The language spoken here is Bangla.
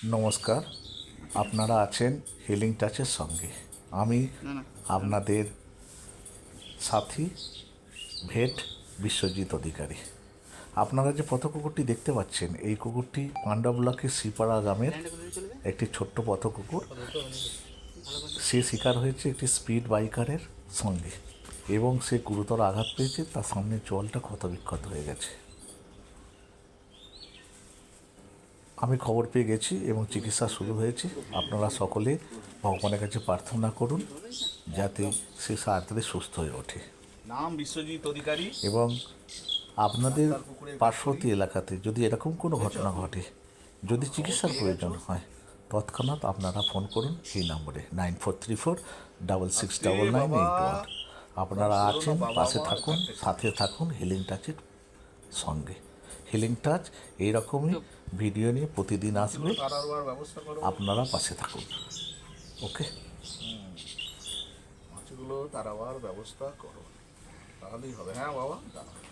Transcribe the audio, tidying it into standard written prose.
নমস্কার, আপনারা আছেন হিলিং টাচের সঙ্গে। আমি আপনাদের সাথী ভেট বিশ্বজিৎ অধিকারী। আপনারা যে পথ কুকুরটি দেখতে পাচ্ছেন, এই কুকুরটি পান্ডা ব্লকের শ্রীপাড়া গ্রামের একটি ছোট্ট পথ কুকুর। সে শিকার হয়েছে একটি স্পিড বাইকারের সঙ্গে এবং সে গুরুতর আঘাত পেয়েছে, তার সামনে চোয়ালটা ক্ষতবিক্ষত হয়ে গেছে। আমি খবর পেয়ে গেছি এবং চিকিৎসা শুরু হয়েছে। আপনারা সকলে ভগবানের কাছে প্রার্থনা করুন যাতে সে তাড়াতাড়ি সুস্থ হয়ে ওঠে। নাম বিশ্বজিৎ অধিকারী। এবং আপনাদের পার্শ্ববর্তী এলাকাতে যদি এরকম কোনো ঘটনা ঘটে, যদি চিকিৎসার প্রয়োজন হয়, তৎক্ষণাৎ আপনারা ফোন করুন এই নম্বরে 9434669981। আপনারা আছেন, পাশে থাকুন, সাথে থাকুন হিলিং টাচের সঙ্গে। হিলিং টাচ এইরকমই ভিডিও নিয়ে প্রতিদিন আসবে, আপনারা পাশে থাকুন। ওকে, মাছগুলো তারাবার ব্যবস্থা করো, তাহলেই হবে। হ্যাঁ বাবা, দাঁড়াও।